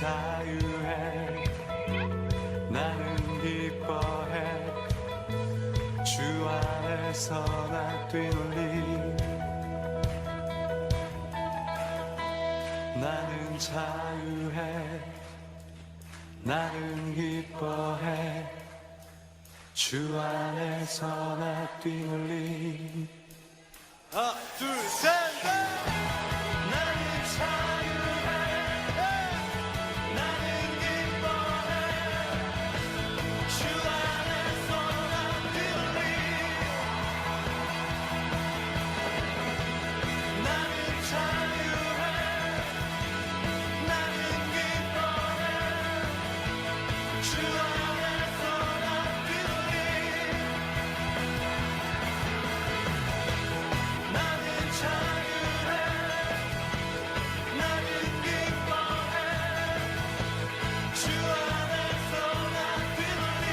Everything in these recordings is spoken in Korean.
자유해 나는 기뻐해 주 안에서 나 뛰놀리 나는 자유해 나는 기뻐해 주 안에서 나 뛰놀리 하나 둘 셋 나는 자유해 나는 기뻐해 주 안에서 나 뛰놀리 나는 자유해 나는 기뻐해 주 안에서 나 뛰놀리 나는 자유해 나는 기뻐해 주 안에서 나 뛰놀리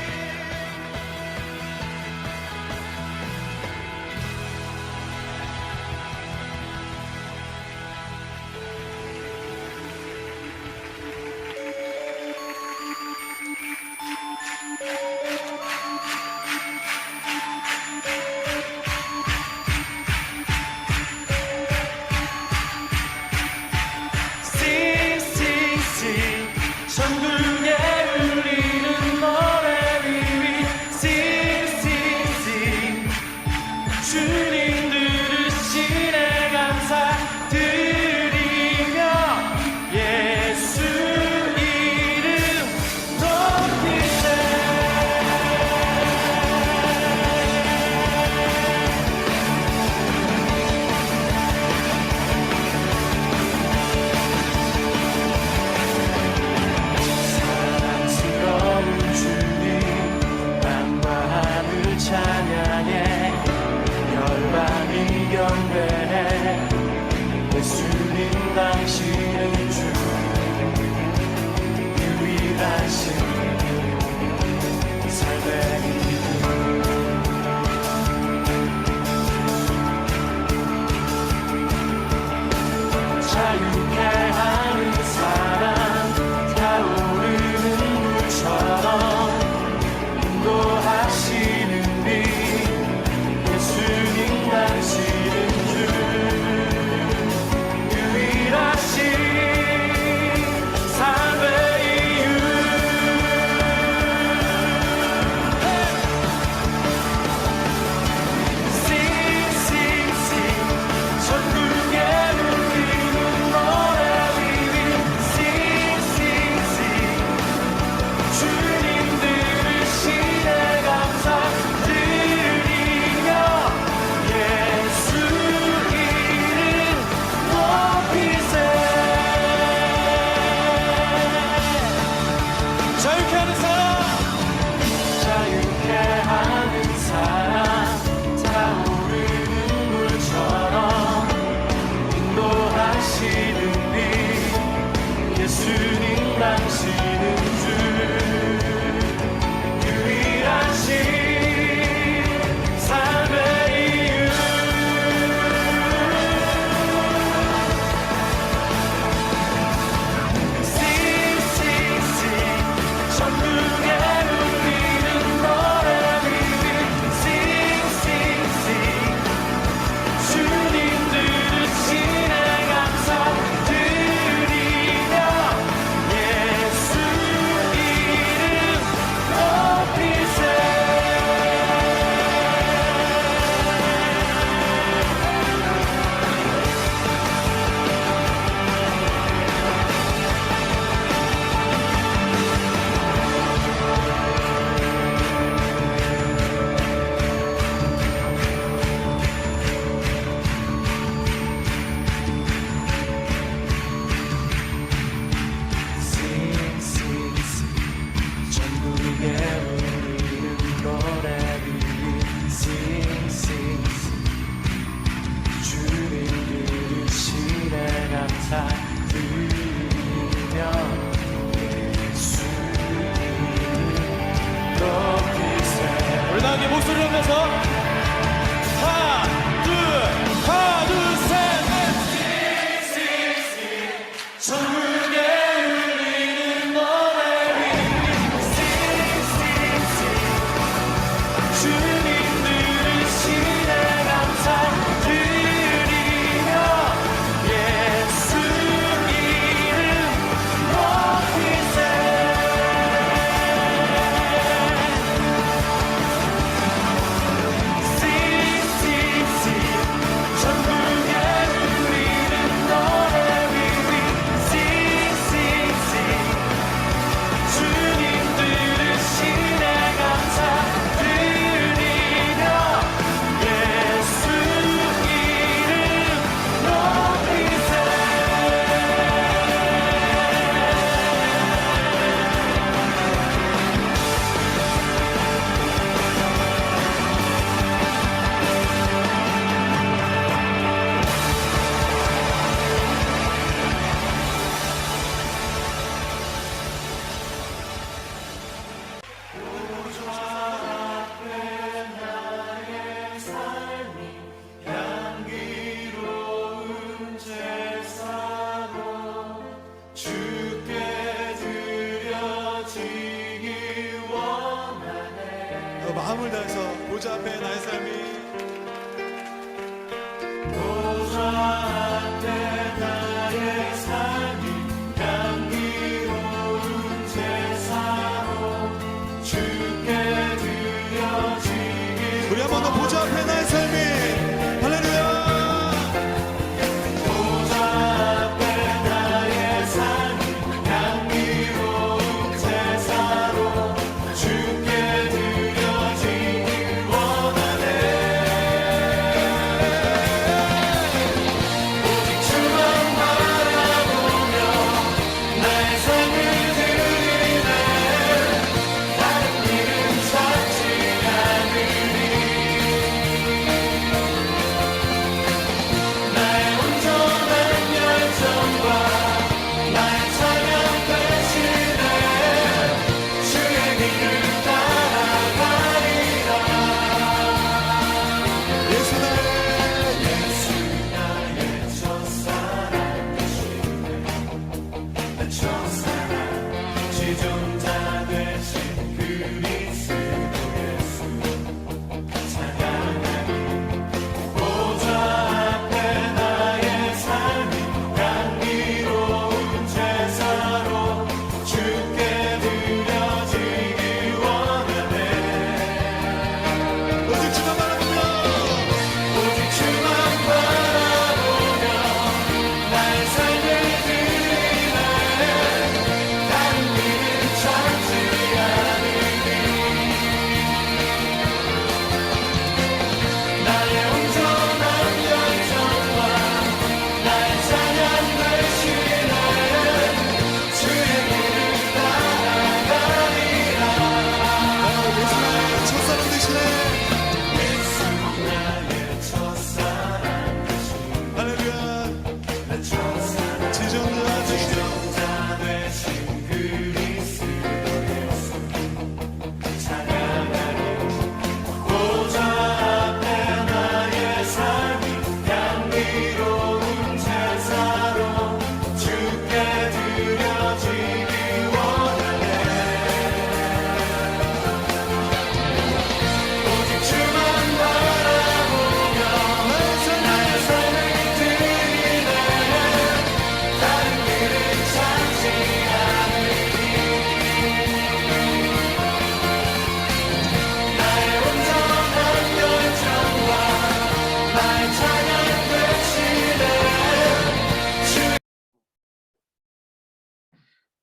Sing, sing, sing 전국에 울리는 노래 위위 Sing, sing, sing 주님 들으시네 감사 드리며 예수 이름 높이세 사랑스러운 주님 땅과 하늘 찬양해 열방이 경배해 예수님 당신은 주 유일하신 삶의 이름 자유케 하는 사랑 타오르는 물처럼 인도하시는 빛 예수님 당신은 주 유일하신 삶의 이유 Sing, sing, sing 전국에 울리는 노래 위위 Sing, sing, sing 주님 들으시네 감사 드리며 예수 이름 높이세 자유케 하는 사람 자유케 하는 사람 타오르는 물처럼 인도하시는 빛 예수님 당신은 주 유일하신 삶의 이유 Sing, sing, sing 전국에 울리는 노래 위위 Sing, sing, sing 주님 들으시네 감사 드리며 예수 이름 높이세 Sing, sing, sing 전국에 울리는 노래 위위 Sing, sing, sing 주님 들으시네 감사 드리며 예수 이름 높이세 우리 다 함께 목소리 내면서 하나 둘 셋 전국에 울리는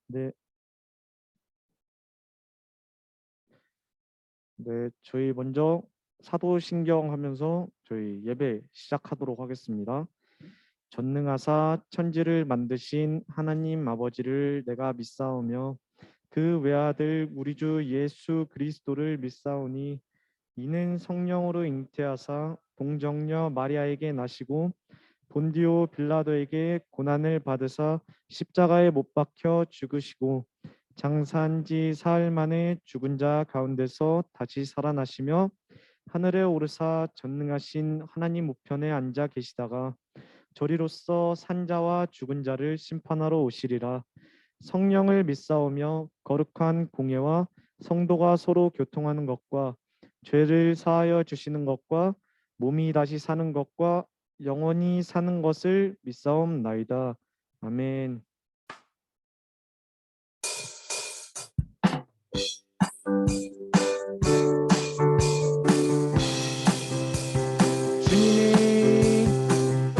네, 네, 저희 먼저 사도신경 하면서 저희 예배 시작하도록 하겠습니다. 전능하사 천지를 만드신 하나님 아버지를 내가 믿사오며 그 외아들 우리 주 예수 그리스도를 믿사오니 이는 성령으로 잉태하사 동정녀 마리아에게 나시고 본디오 빌라도에게 고난을 받으사 십자가에 못 박혀 죽으시고 장사한 지 사흘 만에 죽은 자 가운데서 다시 살아나시며 하늘에 오르사 전능하신 하나님 우편에 앉아 계시다가 저리로서 산자와 죽은 자를 심판하러 오시리라. 성령을 믿사오며 거룩한 공예와 성도가 서로 교통하는 것과 죄를 사하여 주시는 것과 몸이 다시 사는 것과 영원히 사는 것을 믿사옵나이다. 아멘.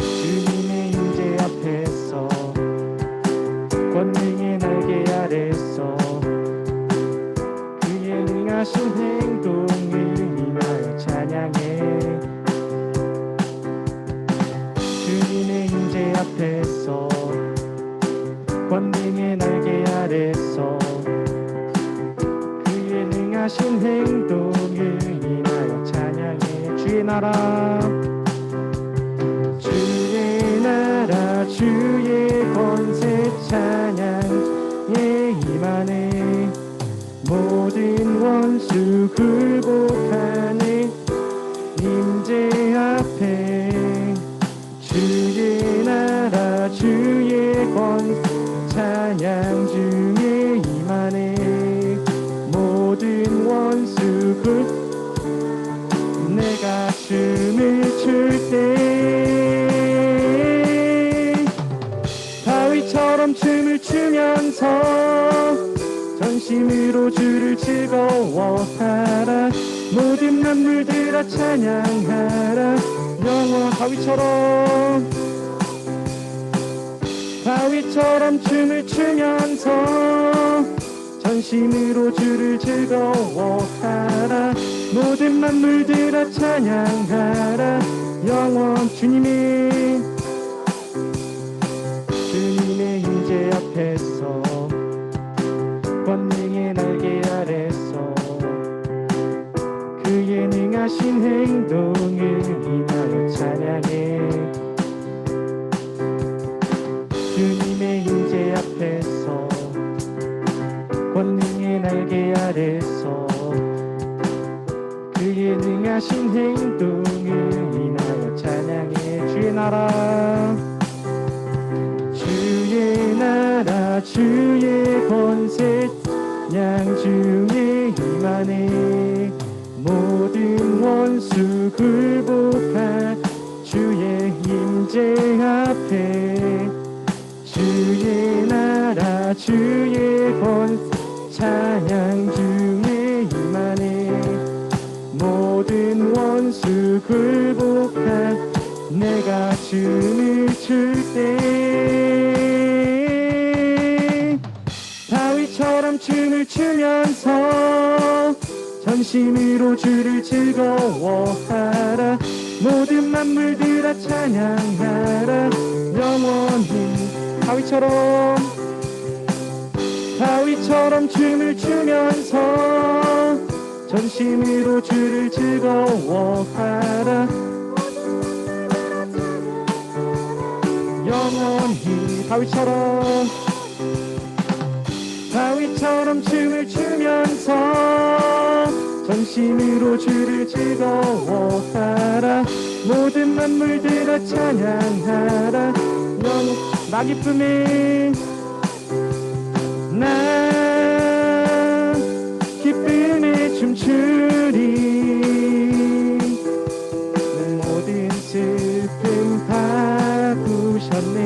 주님의 임재 앞에서 권능의 날개 아래서 그의 능하신 행동을 인하여 찬양해. 주님의 임재 앞에서 권능의 날개 아래서 그의 능하신 행동을 인하여 찬양해. 주의 나라 주의 권세 찬양에 임하네. 모든 원수 굴복하네. 임재 앞에 주의 나라 주의 권세 찬양 중에 임하네. 모든 원수 내가 춤을 출때 다윗처럼 춤을 추면서 전심으로 주를 즐거워하라. 모든 만물들아 찬양하라. 영원 다윗처럼 춤을 추면서 전심으로 주를 즐거워하라. 모든 만물들아 찬양하라. 영원 주님의 임재 앞에서 권능의 날개 아래서 그의 능하신 행동을 인하여 찬양해. 주님의 임재 앞에서 권능의 날개 아래서 그의 능하신 행동을 인하여 찬양해. 주의 나라 주의 권세 양 중에 임하네. 모든 원수 굴복한 주의 임재 앞에 주의 나라 주의 권세 찬양 중에 임하네. 모든 원수 굴복한 내가 춤을 출때 다윗처럼 춤을 추면서 전심으로 주를 즐거워하라. 모든 만물들아 찬양하라. 영원히 다윗처럼 춤을 추면서 전심으로 주를 즐거워하라. 영원히 다윗처럼 춤을 추면서 전심으로 주를 즐거워하라. 모든 만물들아 찬양하라. 나 기쁨에 춤추리. 모든 슬픔 바꾸셨네.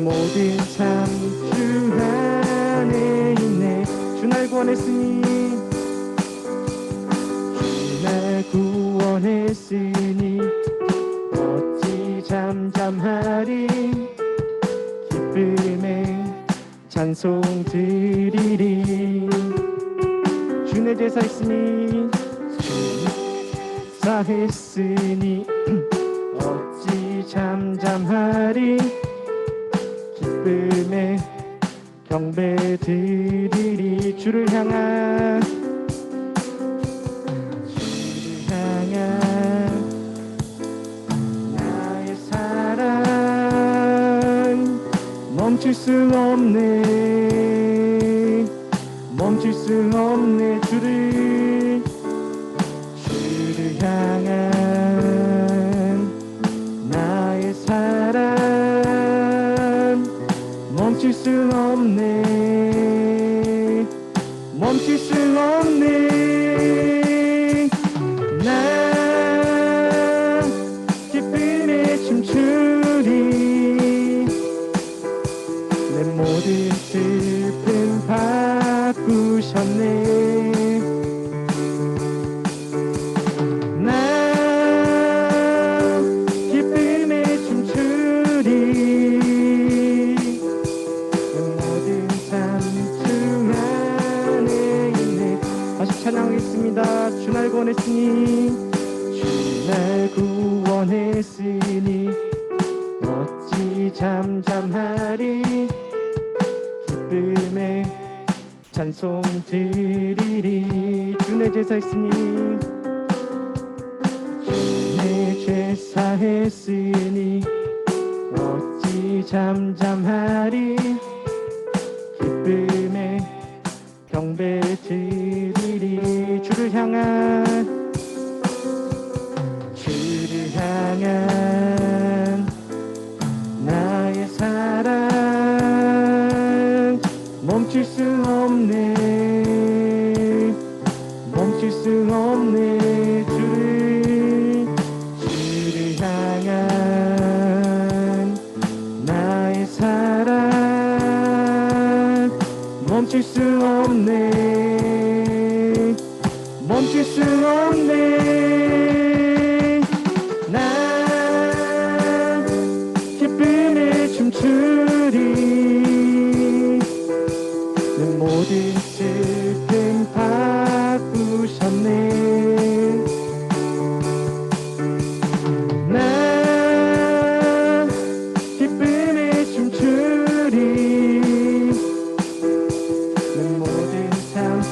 모든 삶 주 안에 있네. 주 날 구원했으니 찬송 드리리. 주내 제사 있으니 사했으니 어찌 잠잠하리. 기쁨에 경배 드리리. 주를 향한 나의 사랑 멈출 수 없네. 멈출 수 없네. 주를 향한 나의 사랑 멈출 수 없네. 멈출 수 없네. 난 기쁨에 춤추리. 내 모든 슬픔 바꾸셨네. 난 기쁨에 춤추리. 내 모든 삶 주 안에 있네. 다시 찬양하겠습니다. 주 날 구원했으니 주 날 구원했으니 어찌 잠잠하리. 기쁨에 찬송 드리리. 주내 제사 했으니 주내 제사 했으니 어찌 잠잠하리. 기쁨에 경배 드리리. 주를 향한 나의 사랑 멈출 수 없네. 멈출 수 없네. 주를 향한 나의 사랑 멈출 수 없네. 멈출 수 없네. 난 기쁨에 춤추리. 내 모든 슬픔 바꾸셨네. 난 기쁨에 춤추리. 내 모든 삶 주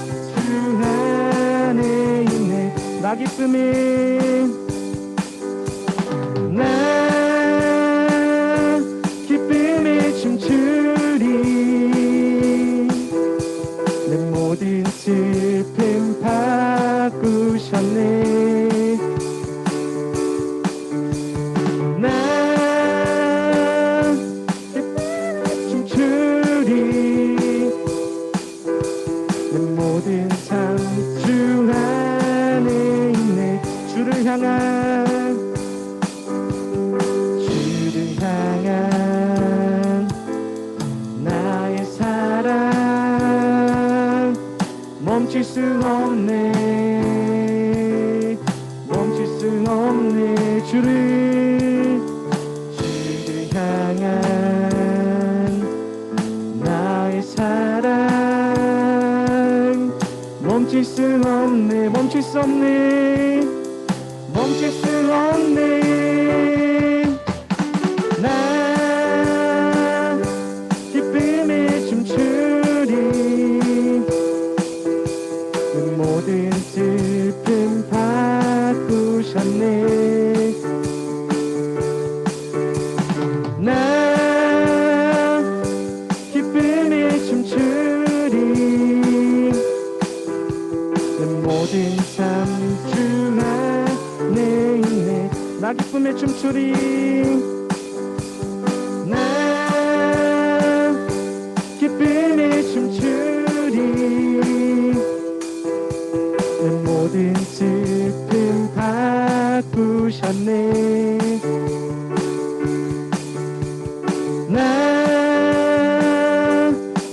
안에 있네. 나 기쁨에 난 기쁨에 춤추리. 내 모든 슬픔 바꾸셨네. 난 기쁨에 춤추리. 내 모든 삶 주 안에 있네. 주를 향한 나의 사랑 멈출 수 없네. 멈출 수 없네. 주를 향한 나의 사랑 멈출 수 없네. 멈출 수 없네. 멈출 수 없네. 난 기쁨에 춤추리. 그 모든 슬픔 바꾸셨네. 난 기쁨에 춤추리. 내 모든 삶 주 안에 있네. 나 기쁨에 춤추리. 난 기쁨에 춤추리. 내 모든 슬픔 바꾸셨네. 난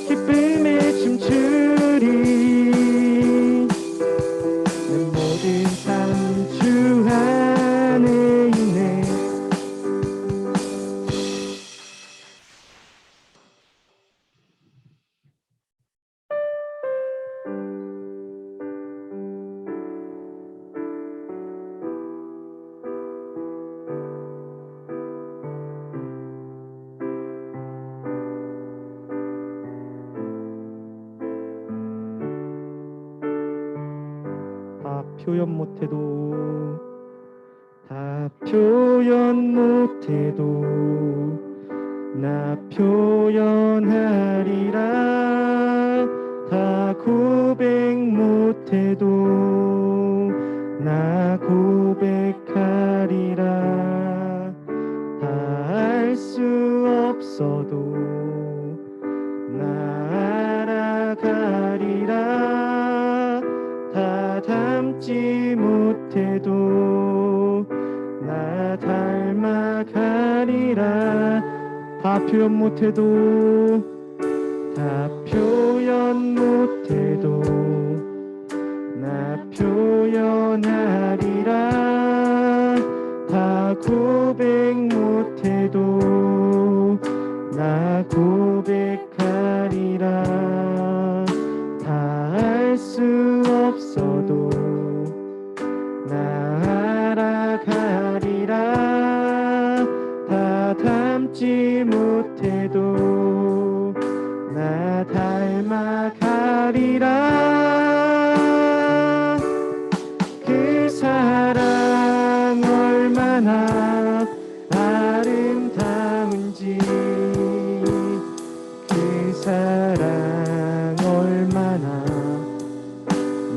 기쁨에 춤추리. 내 모든 삶 주 안에 있네. 표현 못해도 다 표현 못해도 나 표현하리라 다 고백 못해도 나 고백하리라 다 알 수 없어도 나 알아가리라 다 닮지 못해도 나 닮아가리라 다 표현 못해도 다 표현 못해도 나 표현하리라 다 고백 못해도 나 고백하리라 다 알 수 없어도 나 알아가리라 다 닮지 못해도 나 닮아가리라 그 사랑 얼마나 아름다운지 그 사랑 얼마나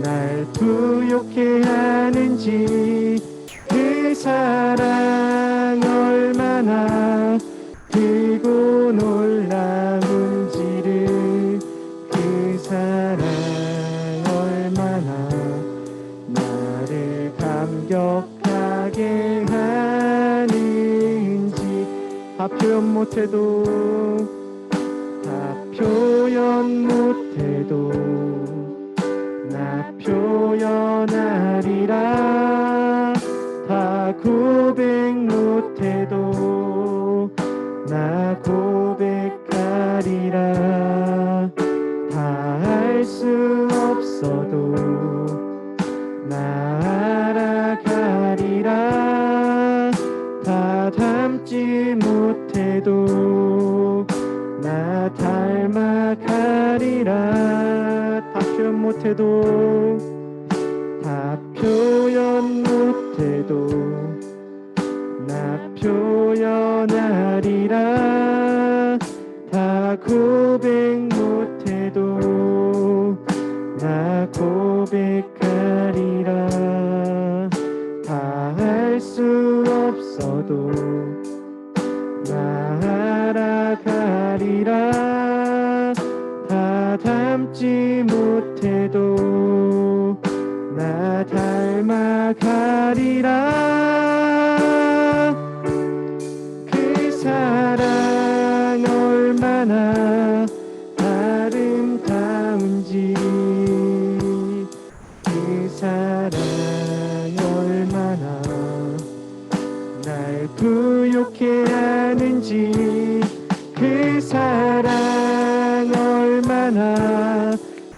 날 부욕해 하는지 그 사랑 얼마나 크고 놀라운지를 그 사랑 얼마나 나를 감격하게 하는지 다 표현 못해도 다 표현 못해도 나 표현하리라 다 고백 못해도 나 고백하리라 다 알 수 없어도 나 알아가리라 다 닮지 못해도 나 닮아가리라 다 표현 못해도 다 표현 못해도 나 표현하리라 다 고백 못해도 나 고백하리라 다 알 수 없어도 나 알아가리라 다 닮지 못해도 나 닮아가리라 그 사랑 얼마나 아름다운지 그 사랑 얼마나 날 부욕해 하는지 그 사랑 얼마나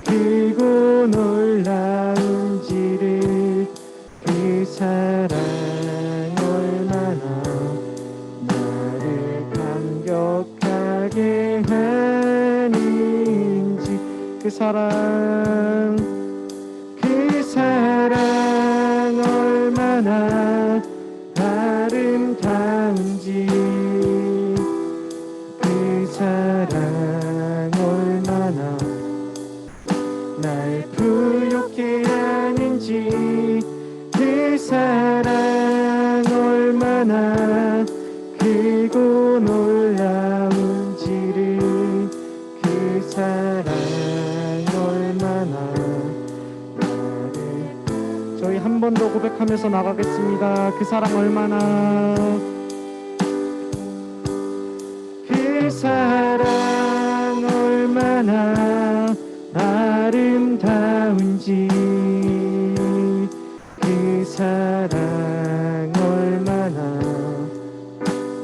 크고 놀라운지를 그 사랑 얼마나 나를 감격하게 하는지 그 사랑 얼마나 아름다운지 그 사랑 얼마나 날 부욕해 하는지 그 사랑 얼마나 크고 놀라운지를 그 사랑 얼마나 나를 저희 한 번 더 고백하면서 나가겠습니다. 그 사랑 얼마나 그 사랑 얼마나 아름다운지 그 사랑 얼마나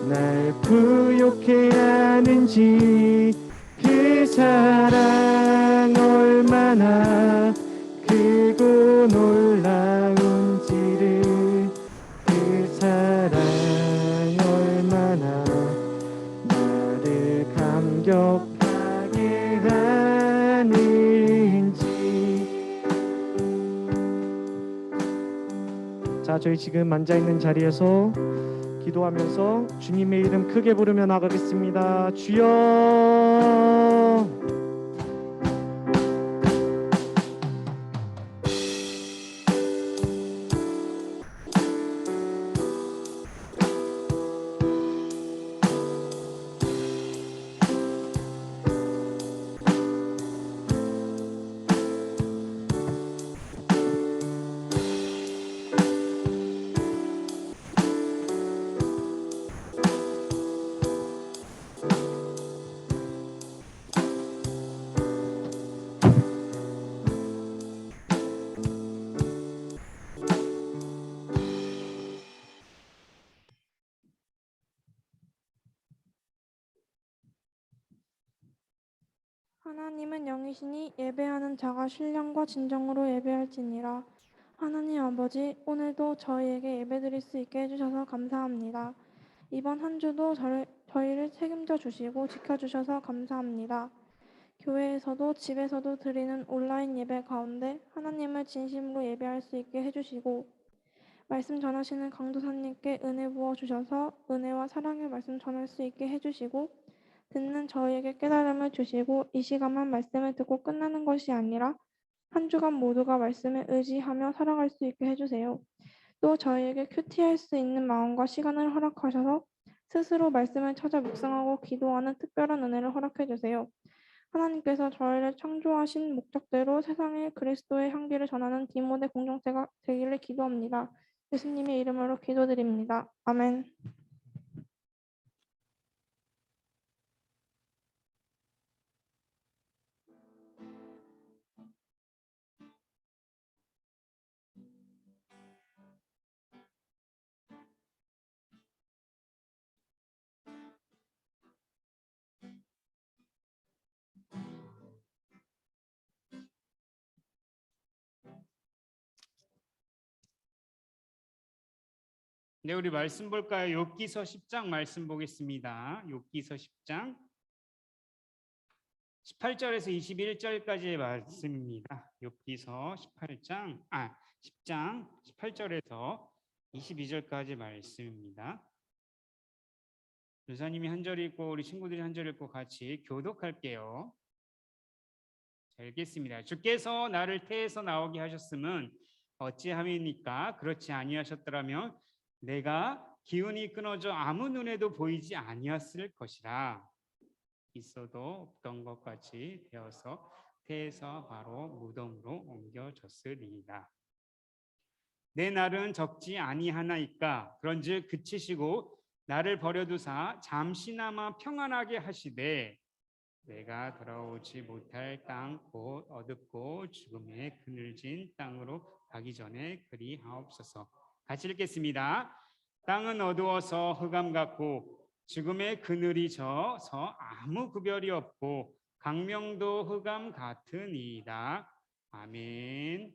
날 부욕해 하는지 그 사랑 얼마나 크고 놀라운지를 그 사랑 얼마나 나를 감격하게 하는지 자, 저희 지금 앉아 있는 자리에서 기도하면서 주님의 이름 크게 부르며 나가겠습니다. 주여. 하나님은 영이시니 예배하는 자가 신령과 진정으로 예배할지니라. 하나님 아버지, 오늘도 저희에게 예배드릴 수 있게 해주셔서 감사합니다. 이번 한 주도 저희를 책임져 주시고 지켜주셔서 감사합니다. 교회에서도 집에서도 드리는 온라인 예배 가운데 하나님을 진심으로 예배할 수 있게 해주시고 말씀 전하시는 강도사님께 은혜 부어주셔서 은혜와 사랑의 말씀 전할 수 있게 해주시고 듣는 저희에게 깨달음을 주시고 이 시간만 말씀을 듣고 끝나는 것이 아니라 한 주간 모두가 말씀을 의지하며 살아갈 수 있게 해주세요. 또 저희에게 큐티할 수 있는 마음과 시간을 허락하셔서 스스로 말씀을 찾아 묵상하고 기도하는 특별한 은혜를 허락해 주세요. 하나님께서 저희를 창조하신 목적대로 세상에 그리스도의 향기를 전하는 디모데 공동체가 되기를 기도합니다. 예수님의 이름으로 기도드립니다. 아멘. 네, 우리 말씀 볼까요? 욥기서 10장 말씀 보겠습니다. 욥기서 10장 18절에서 21절까지의 말씀입니다. 욥기서 10장 18절에서 22절까지 말씀입니다. 교사님이 한 절 읽고 우리 친구들이 한 절 읽고 같이 교독할게요. 자, 읽겠습니다. 주께서 나를 태에서 나오게 하셨음은 어찌함이니까? 그렇지 아니하셨더라면 내가 기운이 끊어져 아무 눈에도 보이지 아니었을 것이라. 있어도 없던 것 같이 되어서 태에서 바로 무덤으로 옮겨졌으리이다. 내 날은 적지 아니하나이까? 그런즉 그치시고 나를 버려두사 잠시나마 평안하게 하시되 내가 돌아오지 못할 땅 곧 어둡고 죽음의 그늘진 땅으로 가기 전에 그리하옵소서. 같이 읽겠습니다. 땅은 어두워서 흑암 같고 죽음의 그늘이 져서 아무 구별이 없고 강명도 흑암 같으니이다. 아멘.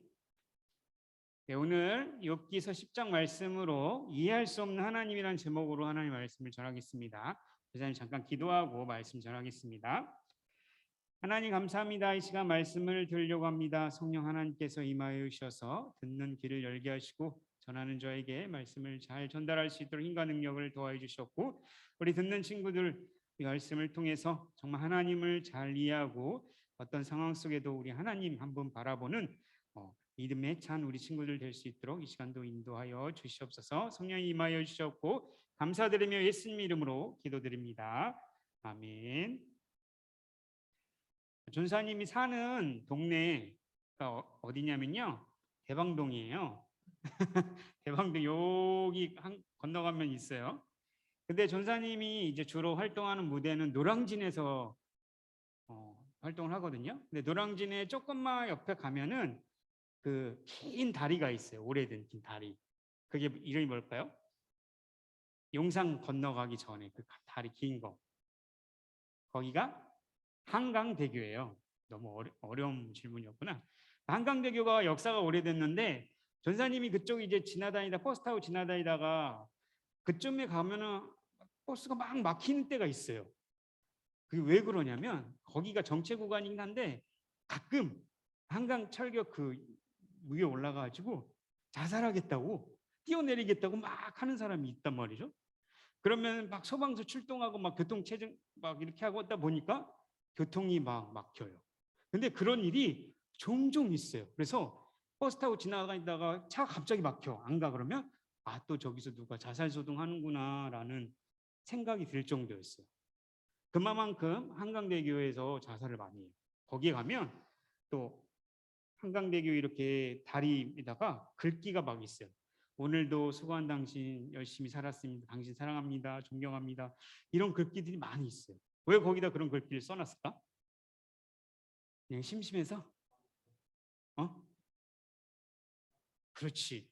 네, 오늘 욥기서 10장 말씀으로 이해할 수 없는 하나님이라는 제목으로 하나님 말씀을 전하겠습니다. 교사님 잠깐 기도하고 말씀 전하겠습니다. 하나님 감사합니다. 이 시간 말씀을 들으려고 합니다. 성령 하나님께서 임하여 주셔서 듣는 귀를 열게 하시고 전하는 저에게 말씀을 잘 전달할 수 있도록 힘과 능력을 도와해 주셨고 우리 듣는 친구들 이 말씀을 통해서 정말 하나님을 잘 이해하고 어떤 상황 속에도 우리 하나님 한 분 바라보는 믿음에 찬 우리 친구들 될 수 있도록 이 시간도 인도하여 주시옵소서. 성령이 임하여 주셨고 감사드리며 예수님 이름으로 기도드립니다. 아멘. 전사님이 사는 동네가 어디냐면요 대방동이에요. 대방동 여기 건너가면 있어요. 근데 전사님이 이제 주로 활동하는 무대는 노량진에서 활동을 하거든요. 근데 노량진에 조금만 옆에 가면은 그 긴 다리가 있어요. 오래된 긴 다리. 그게 이름이 뭘까요? 용산 건너가기 전에 그 다리 긴 거. 거기가 한강대교예요. 너무 어려운 질문이었구나. 한강대교가 역사가 오래됐는데 전사님이 그쪽 이제 지나다니다 버스 타고 지나다니다가 그쯤에 가면은 버스가 막 막히는 때가 있어요. 그게 왜 그러냐면 거기가 정체 구간이긴 한데 가끔 한강 철교 그 위에 올라가가지고 자살하겠다고 뛰어내리겠다고 막 하는 사람이 있단 말이죠. 그러면 막 소방서 출동하고 막 교통체증 막 이렇게 하고 있다 보니까 교통이 막 막혀요. 근데 그런 일이 종종 있어요. 그래서 버스 타고 지나가다가 차가 갑자기 막혀. 안 가. 그러면 아, 또 저기서 누가 자살소동 하는구나라는 생각이 들 정도였어요. 그만큼 한강대교에서 자살을 많이 해요. 거기에 가면 또 한강대교 이렇게 다리에다가 글귀가 막 있어요. 오늘도 수고한 당신 열심히 살았습니다. 당신 사랑합니다. 존경합니다. 이런 글귀들이 많이 있어요. 왜 거기다 그런 글귀를 써놨을까? 그냥 심심해서? 그렇지.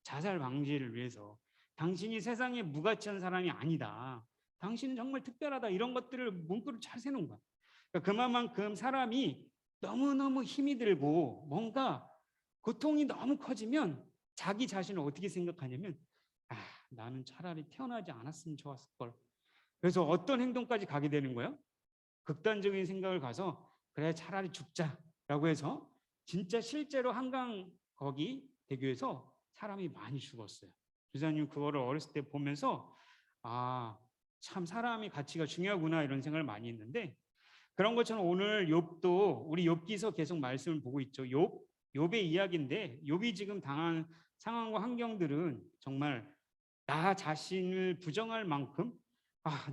자살 방지를 위해서. 당신이 세상에 무가치한 사람이 아니다. 당신은 정말 특별하다. 이런 것들을 문구를 잘 세놓은 거야. 그러니까 그만큼 사람이 너무너무 힘이 들고 뭔가 고통이 너무 커지면 자기 자신을 어떻게 생각하냐면 나는 차라리 태어나지 않았으면 좋았을 걸. 그래서 어떤 행동까지 가게 되는 거예요? 극단적인 생각을 가서 그래 차라리 죽자라고 해서 진짜 실제로 한강 거기 대교에서 사람이 많이 죽었어요. 주사님 그거를 어렸을 때 보면서 참 사람의 가치가 중요하구나 이런 생각을 많이 했는데 그런 것처럼 오늘 욥도 우리 욥기서 계속 말씀을 보고 있죠. 욥의 이야기인데 욥이 지금 당한 상황과 환경들은 정말 나 자신을 부정할 만큼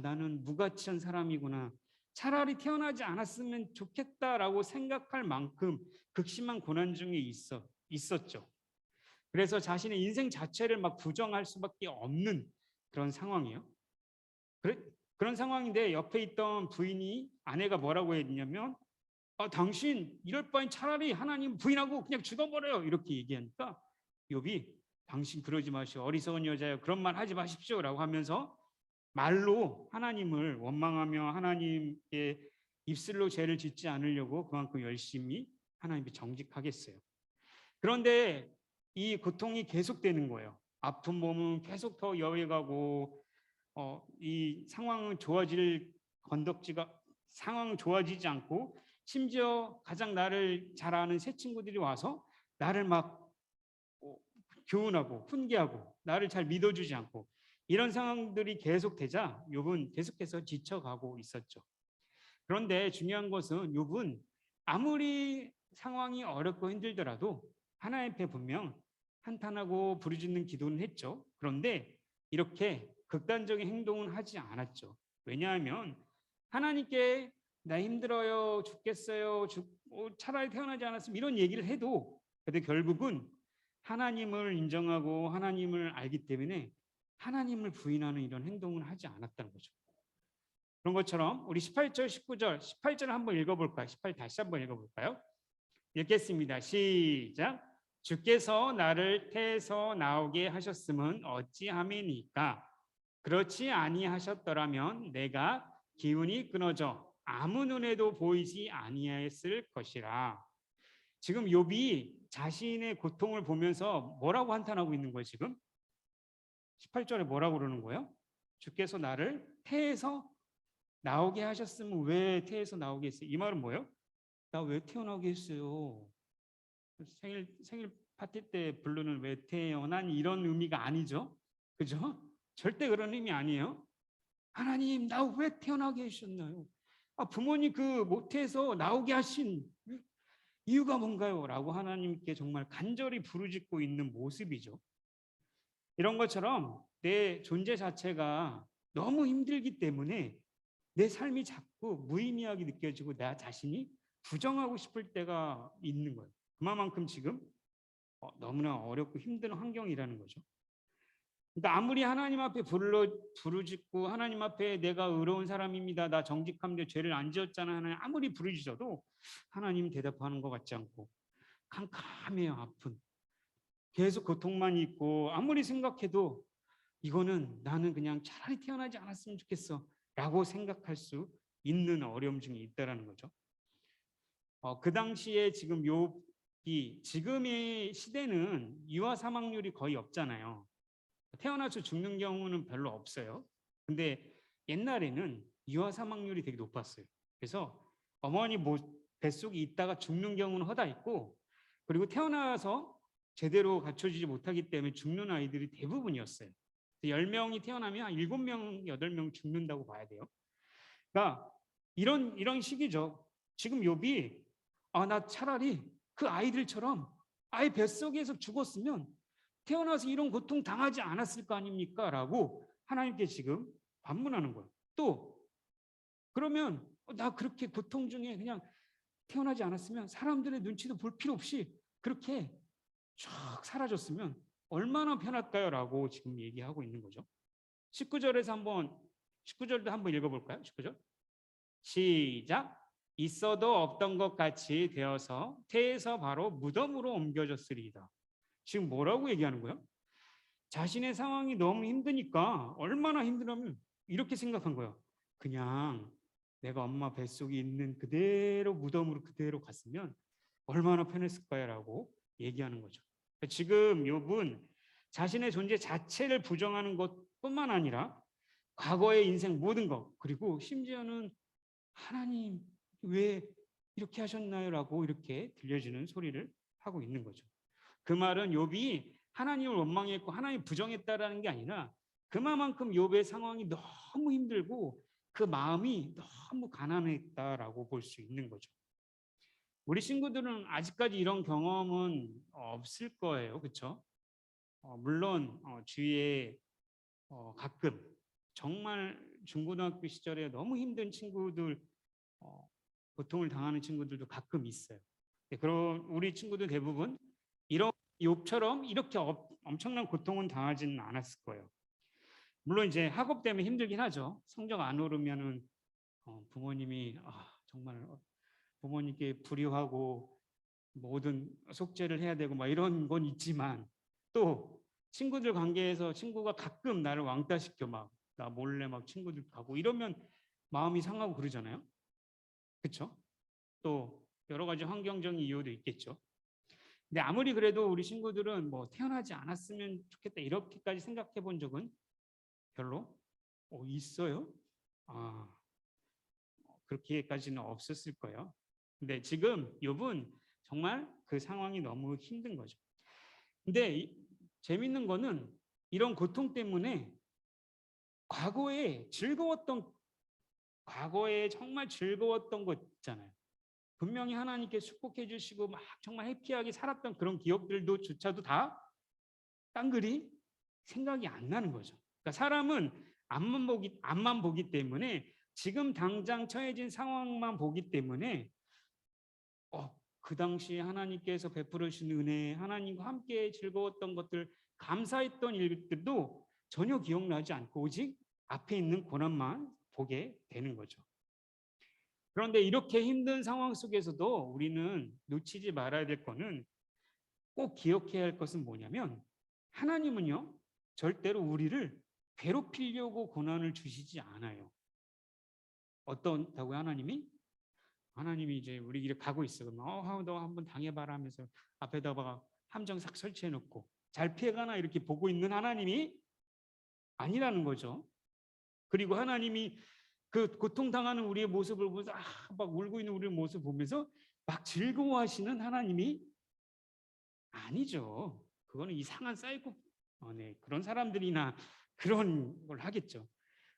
나는 무가치한 사람이구나. 차라리 태어나지 않았으면 좋겠다라고 생각할 만큼 극심한 고난 중에 있었죠. 그래서 자신의 인생 자체를 막 부정할 수밖에 없는 그런 상황이에요. 그런 상황인데 옆에 있던 부인이 아내가 뭐라고 했냐면 당신 이럴 바엔 차라리 하나님 부인하고 그냥 죽어버려요. 이렇게 얘기하니까 욥이 당신 그러지 마시오. 어리석은 여자여 그런 말 하지 마십시오. 라고 하면서 말로 하나님을 원망하며 하나님께 입술로 죄를 짓지 않으려고 그만큼 열심히 하나님께 정직하겠어요. 그런데 이 고통이 계속되는 거예요. 아픈 몸은 계속 더 여해가고 이 상황은 상황은 좋아지지 않고 심지어 가장 나를 잘 아는 새 친구들이 와서 나를 막 교훈하고 훈계하고 나를 잘 믿어주지 않고 이런 상황들이 계속되자 욥은 계속해서 지쳐가고 있었죠. 그런데 중요한 것은 욥은 아무리 상황이 어렵고 힘들더라도 하나님 앞에 분명 한탄하고 부르짖는 기도는 했죠. 그런데 이렇게 극단적인 행동은 하지 않았죠. 왜냐하면 하나님께 나 힘들어요, 죽겠어요, 차라리 태어나지 않았으면 이런 얘기를 해도 근데 결국은 하나님을 인정하고 하나님을 알기 때문에 하나님을 부인하는 이런 행동을 하지 않았다는 거죠. 그런 것처럼 우리 18절, 19절, 18절 한번 읽어볼까요? 18 다시 한번 읽어볼까요? 읽겠습니다. 시작. 주께서 나를 태에서 나오게 하셨음은 어찌함이니까 그렇지 아니하셨더라면 내가 기운이 끊어져 아무 눈에도 보이지 아니하였을 것이라. 지금 욥이 자신의 고통을 보면서 뭐라고 한탄하고 있는 거예요? 지금 18절에 뭐라고 그러는 거예요? 주께서 나를 태에서 나오게 하셨으면 왜 태에서 나오게 했어요? 이 말은 뭐예요? 나 왜 태어나게 했어요? 생일 파티 때 부르는 왜 태어난 이런 의미가 아니죠. 그죠? 절대 그런 의미 아니에요. 하나님 나 왜 태어나게 하셨나요? 부모님 그 모태에서 나오게 하신 이유가 뭔가요? 라고 하나님께 정말 간절히 부르짖고 있는 모습이죠. 이런 것처럼 내 존재 자체가 너무 힘들기 때문에 내 삶이 자꾸 무의미하게 느껴지고 나 자신이 부정하고 싶을 때가 있는 거예요. 그만큼 지금 너무나 어렵고 힘든 환경이라는 거죠. 그러니까 아무리 하나님 앞에 부르짖고 하나님 앞에 내가 의로운 사람입니다. 나 정직합니다. 죄를 안 지었잖아. 하나님 아무리 부르짖어도 하나님 대답하는 것 같지 않고 캄캄해요. 아픈. 계속 고통만 있고 아무리 생각해도 이거는 나는 그냥 차라리 태어나지 않았으면 좋겠어 라고 생각할 수 있는 어려움 중에 있다는 거죠. 그 당시에 지금 욥이 지금의 시대는 유아 사망률이 거의 없잖아요. 태어나서 죽는 경우는 별로 없어요. 근데 옛날에는 유아 사망률이 되게 높았어요. 그래서 어머니 뱃속에 있다가 죽는 경우는 허다 있고 그리고 태어나서 제대로 갖춰지지 못하기 때문에 죽는 아이들이 대부분이었어요. 10명이 태어나면 7명, 8명 죽는다고 봐야 돼요. 그러니까 이런 식이죠. 지금 욥이 나 차라리 그 아이들처럼 아이 뱃속에서 죽었으면 태어나서 이런 고통 당하지 않았을 거 아닙니까? 라고 하나님께 지금 반문하는 거예요. 또 그러면 나 그렇게 고통 중에 그냥 태어나지 않았으면 사람들의 눈치도 볼 필요 없이 그렇게 쫙 사라졌으면 얼마나 편할까요? 라고 지금 얘기하고 있는 거죠. 19절도 한번 읽어볼까요? 19절 시작. 있어도 없던 것 같이 되어서 태에서 바로 무덤으로 옮겨졌으리이다. 지금 뭐라고 얘기하는 거예요? 자신의 상황이 너무 힘드니까 얼마나 힘들면 이렇게 생각한 거예요. 그냥 내가 엄마 뱃속에 있는 그대로 무덤으로 그대로 갔으면 얼마나 편했을까요? 라고 얘기하는 거죠. 지금 욥은 자신의 존재 자체를 부정하는 것뿐만 아니라 과거의 인생 모든 것, 그리고 심지어는 하나님 왜 이렇게 하셨나요? 라고 이렇게 들려주는 소리를 하고 있는 거죠. 그 말은 욥이 하나님을 원망했고 하나님 부정했다라는 게 아니라 그만큼 욥의 상황이 너무 힘들고 그 마음이 너무 가난했다라고 볼 수 있는 거죠. 우리 친구들은 아직까지 이런 경험은 없을 거예요. 그렇죠? 물론 주위에 가끔 정말 중고등학교 시절에 너무 힘든 친구들, 고통을 당하는 친구들도 가끔 있어요. 그럼 우리 친구들 대부분 이런 욥처럼 이렇게 엄청난 고통은 당하지는 않았을 거예요. 물론 이제 학업 때문에 힘들긴 하죠. 성적 안 오르면은 부모님이 정말 부모님께 불효하고 모든 속죄를 해야 되고 막 이런 건 있지만 또 친구들 관계에서 친구가 가끔 나를 왕따시켜 막 나 몰래 막 친구들 가고 이러면 마음이 상하고 그러잖아요. 그렇죠? 또 여러 가지 환경적인 이유도 있겠죠. 근데 아무리 그래도 우리 친구들은 뭐 태어나지 않았으면 좋겠다 이렇게까지 생각해 본 적은 별로 있어요? 그렇게까지는 없었을 거예요. 근데 지금 욥은 정말 그 상황이 너무 힘든 거죠. 근데 재밌는 거는 이런 고통 때문에 과거에 정말 즐거웠던 것 있잖아요. 분명히 하나님께 축복해 주시고 막 정말 해피하게 살았던 그런 기억들조차도 다 딴그리 생각이 안 나는 거죠. 그러니까 사람은 앞만 보기 때문에 지금 당장 처해진 상황만 보기 때문에 그 당시 하나님께서 베풀어 주신 은혜, 하나님과 함께 즐거웠던 것들, 감사했던 일들도 전혀 기억나지 않고 오직 앞에 있는 고난만 보게 되는 거죠. 그런데 이렇게 힘든 상황 속에서도 우리는 놓치지 말아야 될 거는 꼭 기억해야 할 것은 뭐냐면 하나님은요 절대로 우리를 괴롭히려고 고난을 주시지 않아요. 어떤다고 하나님이 이제 우리 길에 가고 있어. 그러면 너 한번 당해봐라 하면서 앞에다가 함정 싹 설치해놓고 잘 피해가나 이렇게 보고 있는 하나님이 아니라는 거죠. 그리고 하나님이 그 고통당하는 우리의 모습을 보면서 막 울고 있는 우리의 모습을 보면서 막 즐거워하시는 하나님이 아니죠. 그거는 이상한 사이코 그런 사람들이나 그런 걸 하겠죠.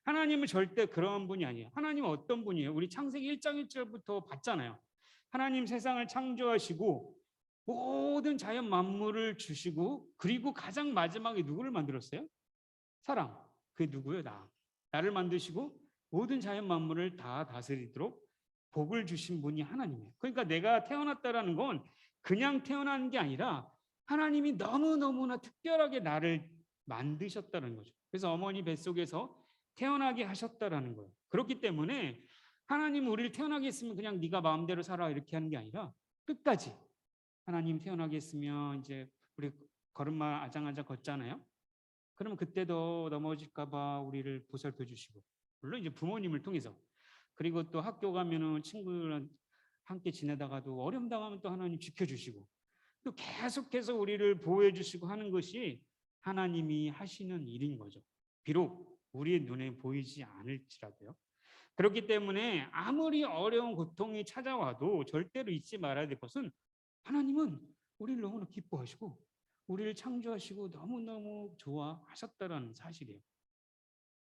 하나님은 절대 그런 분이 아니에요. 하나님은 어떤 분이에요? 우리 창세기 1장 1절부터 봤잖아요. 하나님 세상을 창조하시고 모든 자연 만물을 주시고 그리고 가장 마지막에 누구를 만들었어요? 사람. 그게 누구예요? 나를 만드시고 모든 자연 만물을 다 다스리도록 복을 주신 분이 하나님이에요. 그러니까 내가 태어났다라는 건 그냥 태어나는 게 아니라 하나님이 너무너무나 특별하게 나를 만드셨다는 거죠. 그래서 어머니 뱃속에서 태어나게 하셨다라는 거예요. 그렇기 때문에 하나님은 우리를 태어나게 했으면 그냥 네가 마음대로 살아 이렇게 하는 게 아니라 끝까지 하나님 태어나게 했으면 이제 우리 걸음마 아장아장 걷잖아요. 그러면 그때도 넘어질까 봐 우리를 보살펴 주시고 물론 이제 부모님을 통해서 그리고 또 학교 가면은 친구랑 함께 지내다가도 어려움 당하면 또 하나님 지켜주시고 또 계속해서 우리를 보호해 주시고 하는 것이 하나님이 하시는 일인 거죠. 비록 우리의 눈에 보이지 않을지라도요. 그렇기 때문에 아무리 어려운 고통이 찾아와도 절대로 잊지 말아야 될 것은 하나님은 우리를 너무나 기뻐하시고 우리를 창조하시고 너무너무 좋아하셨다라는 사실이에요.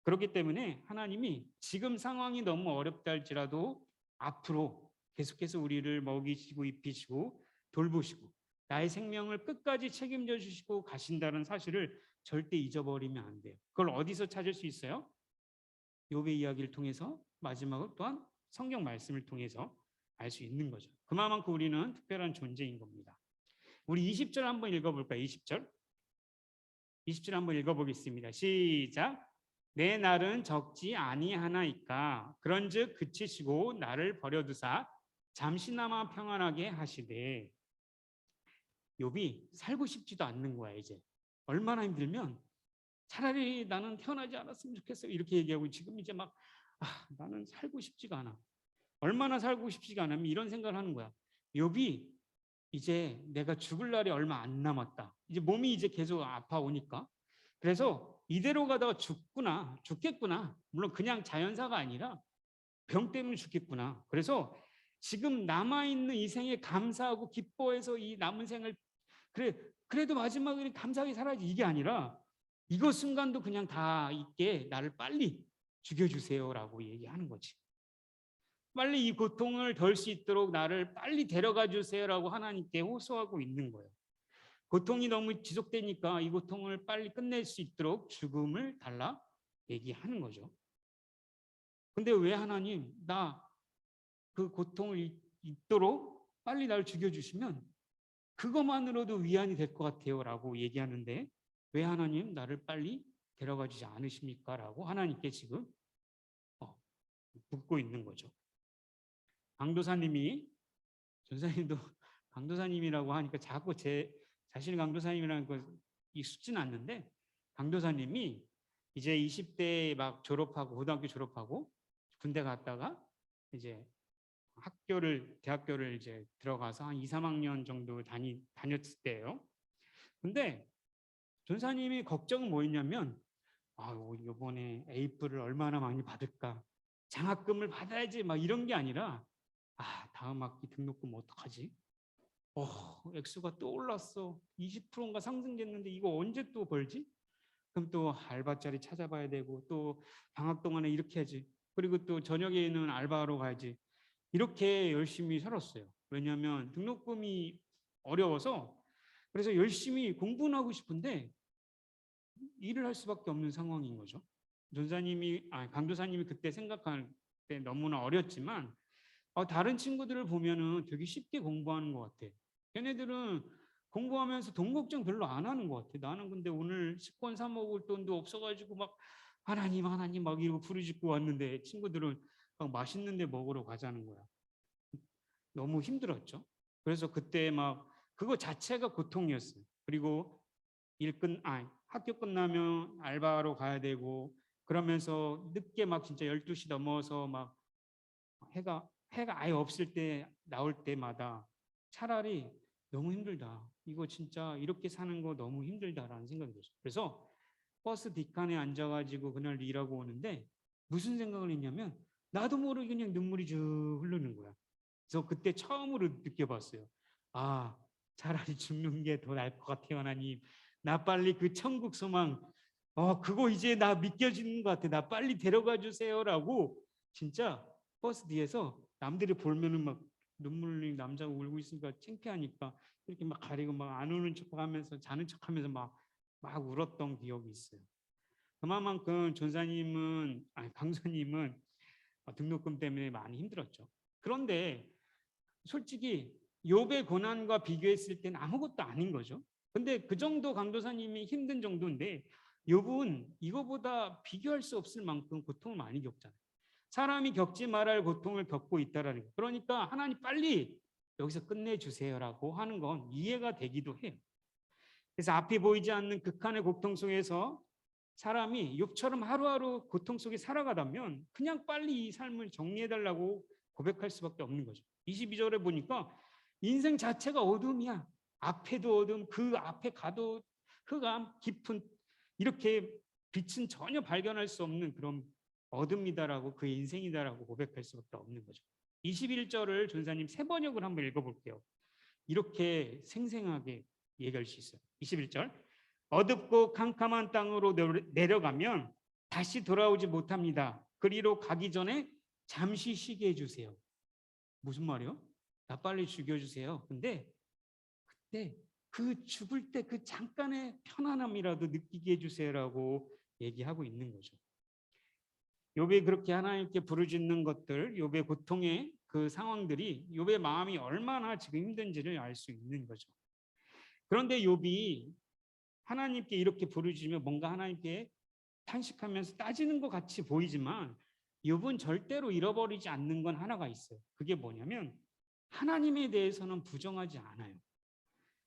그렇기 때문에 하나님이 지금 상황이 너무 어렵다 할지라도 앞으로 계속해서 우리를 먹이시고 입히시고 돌보시고 나의 생명을 끝까지 책임져 주시고 가신다는 사실을 절대 잊어버리면 안 돼요. 그걸 어디서 찾을 수 있어요? 욥의 이야기를 통해서, 마지막으로 또한 성경 말씀을 통해서 알 수 있는 거죠. 그만큼 우리는 특별한 존재인 겁니다. 우리 20절 한번 읽어볼까요? 20절 한번 읽어보겠습니다. 시작. 내 날은 적지 아니하나이까 그런즉 그치시고 나를 버려두사 잠시나마 평안하게 하시되. 욥이 살고 싶지도 않는 거야. 이제 얼마나 힘들면 차라리 나는 태어나지 않았으면 좋겠어 이렇게 얘기하고 지금 이제 막 나는 살고 싶지가 않아. 얼마나 살고 싶지가 않으면 이런 생각을 하는 거야. 욥이 이제 내가 죽을 날이 얼마 안 남았다. 이제 몸이 이제 계속 아파오니까. 그래서 이대로 가다가 죽겠구나. 물론 그냥 자연사가 아니라 병 때문에 죽겠구나. 그래서 지금 남아있는 이 생에 감사하고 기뻐해서 이 남은 생을 그래도 마지막에 감사하게 살아야지 이게 아니라 이거 순간도 그냥 다 있게 나를 빨리 죽여주세요라고 얘기하는 거지. 빨리 이 고통을 덜 수 있도록 나를 빨리 데려가 주세요라고 하나님께 호소하고 있는 거예요. 고통이 너무 지속되니까 이 고통을 빨리 끝낼 수 있도록 죽음을 달라 얘기하는 거죠. 근데 왜 하나님 나 그 고통을 잊도록 빨리 나를 죽여주시면 그것만으로도 위안이 될 것 같아요 라고 얘기하는데 왜 하나님 나를 빨리 데려가 주지 않으십니까? 라고 하나님께 지금 묻고 있는 거죠. 강도사님이, 전사님도 강도사님이라고 하니까 자꾸 제 자신을 강도사님이라는 거 익숙지는 않는데, 강도사님이 이제 20대에 막 졸업하고 고등학교 졸업하고 군대 갔다가 이제 대학교를 이제 들어가서 한 2, 3학년 정도 다녔을 때예요. 근데 전사님이 걱정은 뭐였냐면 이번에 A뿔을 얼마나 많이 받을까, 장학금을 받아야지 막 이런 게 아니라 다음 학기 등록금 어떡하지? 액수가 또 올랐어. 20%인가 상승됐는데 이거 언제 또 벌지? 그럼 또 알바자리 찾아봐야 되고 또 방학 동안에 이렇게 하지. 그리고 또 저녁에는 알바하러 가야지. 이렇게 열심히 살았어요. 왜냐하면 등록금이 어려워서. 그래서 열심히 공부는 하고 싶은데 일을 할 수밖에 없는 상황인 거죠. 강도사님이 그때 생각할 때 너무나 어렸지만 다른 친구들을 보면은 되게 쉽게 공부하는 것 같아. 걔네들은 공부하면서 돈 걱정 별로 안 하는 것 같아. 나는 근데 오늘 식권 사 먹을 돈도 없어가지고 막 하나님 막 이러고 부르짖고 왔는데 친구들은 막 맛있는 데 먹으러 가자는 거야. 너무 힘들었죠. 그래서 그때 막 그거 자체가 고통이었어요. 그리고 학교 끝나면 알바하러 가야 되고 그러면서 늦게 막 진짜 12시 넘어서 막 해가 아예 없을 때 나올 때마다 차라리 너무 힘들다. 이거 진짜 이렇게 사는 거 너무 힘들다라는 생각이 들었어요. 그래서 버스 뒷칸에 앉아가지고 그날 일하고 오는데 무슨 생각을 했냐면 나도 모르게 그냥 눈물이 쭉 흐르는 거야. 그래서 그때 처음으로 느껴봤어요. 차라리 죽는 게 더 나을 것 같아요, 하나님. 나 빨리 그 천국 소망, 그거 이제 나 믿겨지는 것 같아. 나 빨리 데려가 주세요라고 진짜 버스 뒤에서 남들이 보면은 막 눈물 흘리는 남자가 울고 있으니까 창피하니까 이렇게 막 가리고 막 안 우는 척하면서 자는 척하면서 막 울었던 기억이 있어요. 그만큼 강사님은 등록금 때문에 많이 힘들었죠. 그런데 솔직히 욥의 고난과 비교했을 때는 아무것도 아닌 거죠. 근데 그 정도 강도사님이 힘든 정도인데 욥은 이거보다 비교할 수 없을 만큼 고통을 많이 겪잖아요. 사람이 겪지 말할 고통을 겪고 있다라는 거. 그러니까 하나님 빨리 여기서 끝내주세요라고 하는 건 이해가 되기도 해요. 그래서 앞이 보이지 않는 극한의 고통 속에서 사람이 욥처럼 하루하루 고통 속에 살아가다면 그냥 빨리 이 삶을 정리해달라고 고백할 수밖에 없는 거죠. 22절에 보니까 인생 자체가 어둠이야. 앞에도 어둠, 그 앞에 가도 흑암, 깊은 이렇게 빛은 전혀 발견할 수 없는 그런 어둠이다라고, 그 인생이다라고 고백할 수밖에 없는 거죠. 21절을 전사님 새 번역을 한번 읽어볼게요. 이렇게 생생하게 얘기할 수 있어요. 21절. 어둡고 캄캄한 땅으로 내려가면 다시 돌아오지 못합니다. 그리로 가기 전에 잠시 쉬게 해주세요. 무슨 말이요? 나 빨리 죽여주세요. 근데 그때 그 죽을 때 그 잠깐의 편안함이라도 느끼게 해주세요라고 얘기하고 있는 거죠. 욥이 그렇게 하나님께 부르짖는 것들, 욥의 고통의 그 상황들이 욥의 마음이 얼마나 지금 힘든지를 알 수 있는 거죠. 그런데 욥이 하나님께 이렇게 부르짖으며 뭔가 하나님께 탄식하면서 따지는 것 같이 보이지만 욥은 절대로 잃어버리지 않는 건 하나가 있어요. 그게 뭐냐면 하나님에 대해서는 부정하지 않아요.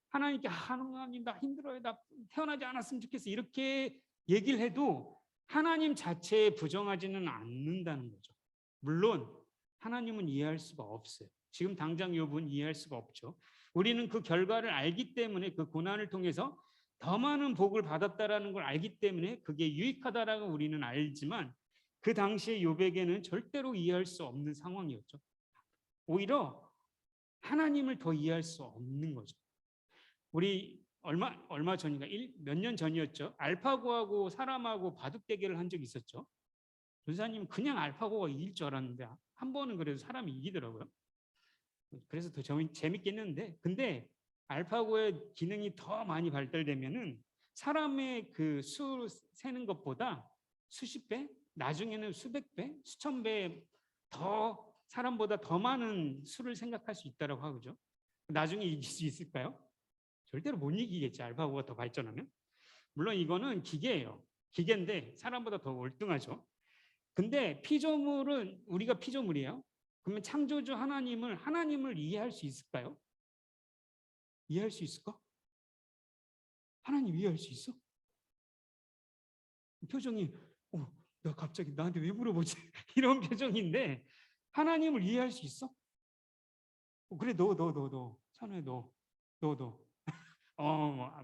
하나님께 하나님 나 힘들어요. 나 태어나지 않았으면 좋겠어. 이렇게 얘기를 해도 하나님 자체에 부정하지는 않는다는 거죠. 물론 하나님은 이해할 수가 없어요. 지금 당장 욥은 이해할 수가 없죠. 우리는 그 결과를 알기 때문에 그 고난을 통해서 더 많은 복을 받았다라는 걸 알기 때문에 그게 유익하다라고 우리는 알지만 그 당시에 욥에게는 절대로 이해할 수 없는 상황이었죠. 오히려 하나님을 더 이해할 수 없는 거죠. 우리 얼마 전인가 몇 년 전이었죠. 알파고하고 사람하고 바둑 대결을 한 적이 있었죠. 전사님 그냥 알파고가 이길 줄 알았는데 한 번은 그래도 사람이 이기더라고요. 그래서 더 재밌게 했는데 근데 알파고의 기능이 더 많이 발달되면은 사람의 그 수 세는 것보다 수십 배, 나중에는 수백 배, 수천 배 더 사람보다 더 많은 수를 생각할 수 있다라고 하죠. 나중에 이길 수 있을까요? 절대로 못 이기겠지. 알파고가 더 발전하면. 물론 이거는 기계예요. 기계인데 사람보다 더 월등하죠. 근데 피조물은 우리가 피조물이에요. 그러면 창조주 하나님을 이해할 수 있을까요? 이해할 수 있을까? 하나님 이해할 수 있어? 표정이 나 갑자기 나한테 왜 물어보지? 이런 표정인데 하나님을 이해할 수 있어? 그래 너 찬우야 너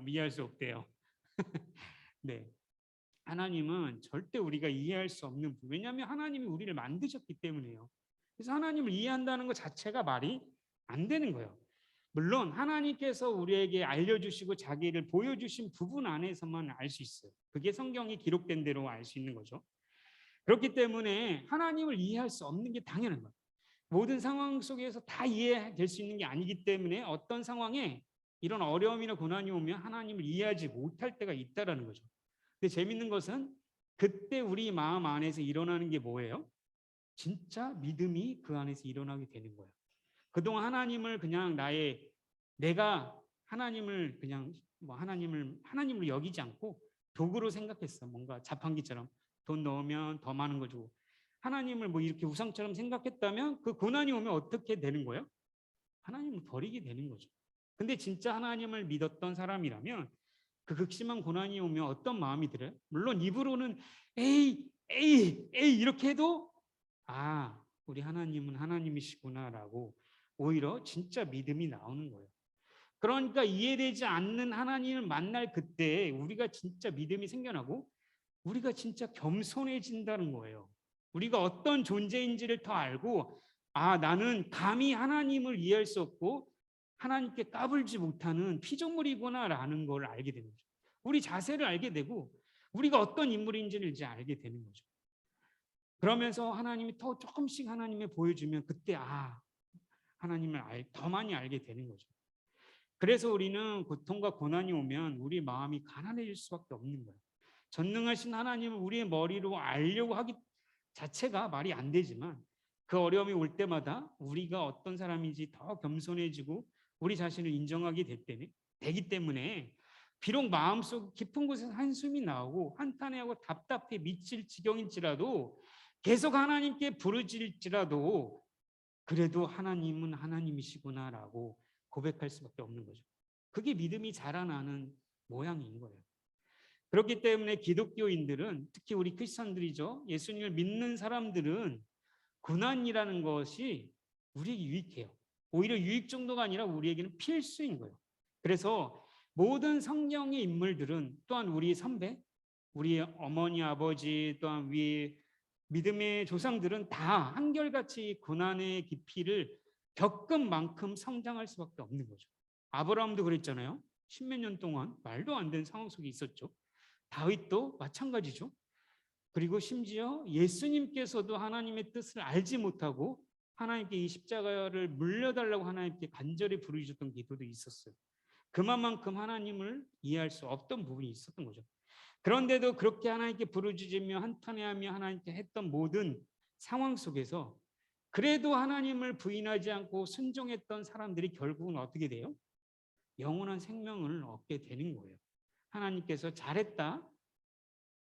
이해할 수 없대요. 네, 하나님은 절대 우리가 이해할 수 없는 분. 왜냐하면 하나님이 우리를 만드셨기 때문에요. 그래서 하나님을 이해한다는 것 자체가 말이 안 되는 거예요. 물론 하나님께서 우리에게 알려주시고 자기를 보여주신 부분 안에서만 알 수 있어요. 그게 성경이 기록된 대로 알 수 있는 거죠. 그렇기 때문에 하나님을 이해할 수 없는 게 당연한 거예요. 모든 상황 속에서 다 이해될 수 있는 게 아니기 때문에 어떤 상황에 이런 어려움이나 고난이 오면 하나님을 이해하지 못할 때가 있다라는 거죠. 근데 재밌는 것은 그때 우리 마음 안에서 일어나는 게 뭐예요? 진짜 믿음이 그 안에서 일어나게 되는 거예요. 그동안 하나님을 그냥 내가 하나님을 그냥 하나님을 여기지 않고 도구로 생각했어. 뭔가 자판기처럼 돈 넣으면 더 많은 거 주고 하나님을 이렇게 우상처럼 생각했다면 그 고난이 오면 어떻게 되는 거예요? 하나님을 버리게 되는 거죠. 근데 진짜 하나님을 믿었던 사람이라면 그 극심한 고난이 오면 어떤 마음이 들어요? 물론 입으로는 에이 이렇게 해도 우리 하나님은 하나님이시구나라고 오히려 진짜 믿음이 나오는 거예요. 그러니까 이해되지 않는 하나님을 만날 그때 우리가 진짜 믿음이 생겨나고 우리가 진짜 겸손해진다는 거예요. 우리가 어떤 존재인지를 더 알고 나는 감히 하나님을 이해할 수 없고 하나님께 까불지 못하는 피조물이구나라는 걸 알게 되는 거죠. 우리 자세를 알게 되고 우리가 어떤 인물인지를 이제 알게 되는 거죠. 그러면서 하나님이 더 조금씩 하나님을 보여주면 그때 하나님을 더 많이 알게 되는 거죠. 그래서 우리는 고통과 고난이 오면 우리 마음이 가난해질 수밖에 없는 거예요. 전능하신 하나님을 우리의 머리로 알려고 하기 자체가 말이 안 되지만 그 어려움이 올 때마다 우리가 어떤 사람인지 더 겸손해지고 우리 자신을 인정하게 되기 때문에 비록 마음속 깊은 곳에서 한숨이 나오고 한탄해하고 답답해 미칠 지경일지라도 계속 하나님께 부르짖을지라도 그래도 하나님은 하나님이시구나라고 고백할 수밖에 없는 거죠. 그게 믿음이 자라나는 모양인 거예요. 그렇기 때문에 기독교인들은 특히 우리 크리스천들이죠. 예수님을 믿는 사람들은 고난이라는 것이 우리에게 유익해요. 오히려 유익 정도가 아니라 우리에게는 필수인 거예요. 그래서 모든 성경의 인물들은 또한 우리 선배, 우리 어머니, 아버지 또한 우리 믿음의 조상들은 다 한결같이 고난의 깊이를 겪은 만큼 성장할 수밖에 없는 거죠. 아브라함도 그랬잖아요. 십몇 년 동안 말도 안 되는 상황 속에 있었죠. 다윗도 마찬가지죠. 그리고 심지어 예수님께서도 하나님의 뜻을 알지 못하고 하나님께 이 십자가를 물려달라고 하나님께 간절히 부르짖었던 기도도 있었어요. 그만큼 하나님을 이해할 수 없던 부분이 있었던 거죠. 그런데도 그렇게 하나님께 부르짖으며 한탄해하며 하나님께 했던 모든 상황 속에서 그래도 하나님을 부인하지 않고 순종했던 사람들이 결국은 어떻게 돼요? 영원한 생명을 얻게 되는 거예요. 하나님께서 잘했다,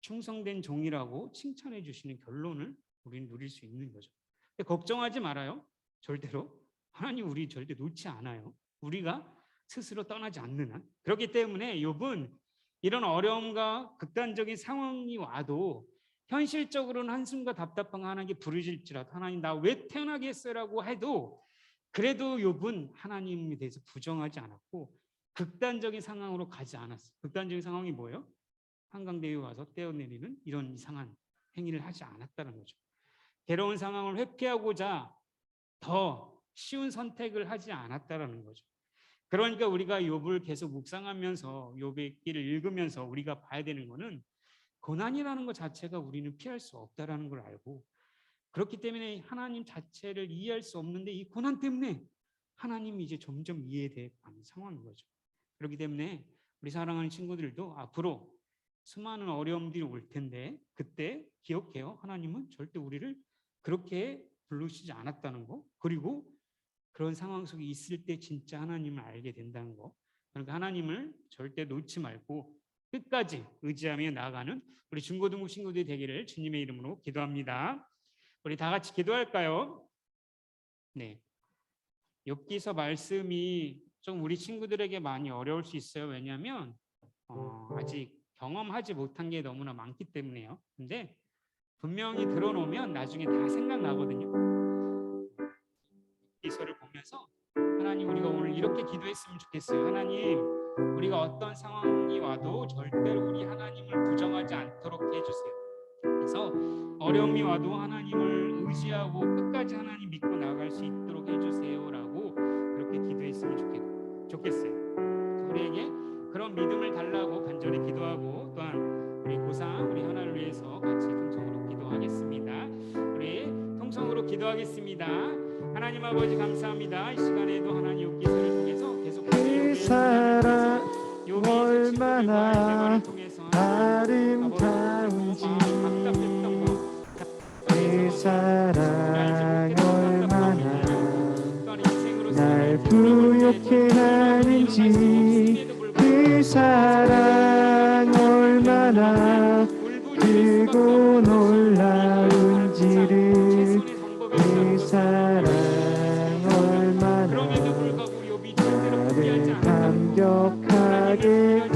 충성된 종이라고 칭찬해 주시는 결론을 우리는 누릴 수 있는 거죠. 근데 걱정하지 말아요. 절대로 하나님 우리 절대 놓지 않아요. 우리가 스스로 떠나지 않는 한. 그렇기 때문에 욥은 이런 어려움과 극단적인 상황이 와도 현실적으로는 한숨과 답답한 하나님께 부르짖을지라도 하나님 나 왜 태어나게 했어요라고 해도 그래도 욥은 하나님에 대해서 부정하지 않았고 극단적인 상황으로 가지 않았어요. 극단적인 상황이 뭐예요? 한강대에 와서 떼어내리는 이런 이상한 행위를 하지 않았다는 거죠. 괴로운 상황을 회피하고자 더 쉬운 선택을 하지 않았다는 거죠. 그러니까 우리가 욥을 계속 묵상하면서 욥의 길을 읽으면서 우리가 봐야 되는 거는 고난이라는 것 자체가 우리는 피할 수 없다라는 걸 알고 그렇기 때문에 하나님 자체를 이해할 수 없는데 이 고난 때문에 하나님이 이제 점점 이해돼 가는 상황인 거죠. 그렇기 때문에 우리 사랑하는 친구들도 앞으로 수많은 어려움들이 올 텐데 그때 기억해요. 하나님은 절대 우리를 그렇게 부르시지 않았다는 거. 그리고 그런 상황 속에 있을 때 진짜 하나님을 알게 된다는 거. 그러니까 하나님을 절대 놓지 말고 끝까지 의지하며 나아가는 우리 중고등부 친구들이 되기를 주님의 이름으로 기도합니다. 우리 다 같이 기도할까요? 네. 욥기서 말씀이 좀 우리 친구들에게 많이 어려울 수 있어요. 왜냐하면 아직 경험하지 못한 게 너무나 많기 때문에요. 근데 분명히 들어놓으면 나중에 다 생각나거든요. 기서를 보면서 하나님 우리가 오늘 이렇게 기도했으면 좋겠어요. 하나님 우리가 어떤 상황이 와도 절대로 우리 하나님을 부정하지 않도록 해주세요. 그래서 어려움이 와도 하나님을 의지하고 끝까지 하나님 믿고 나아갈 수 있도록 해주세요라고 그렇게 기도했으면 좋겠어요. 우리에게 그런 믿음을 달라고 간절히 기도하고 또한 우리 고3 우리 하나를 위해서 같이 통성으로 기도하겠습니다. 우리 통성으로 기도하겠습니다. 하나님 아버지 감사합니다. 이 시간에도 하나님 욥기서를 통해서 계속 그 사랑 얼마나 아름다운지 그 사랑 얼마나 날 부욕해 하는지 그 사랑 얼마나 크고 놀라운지를 그 사랑 얼마나 나를 감격하게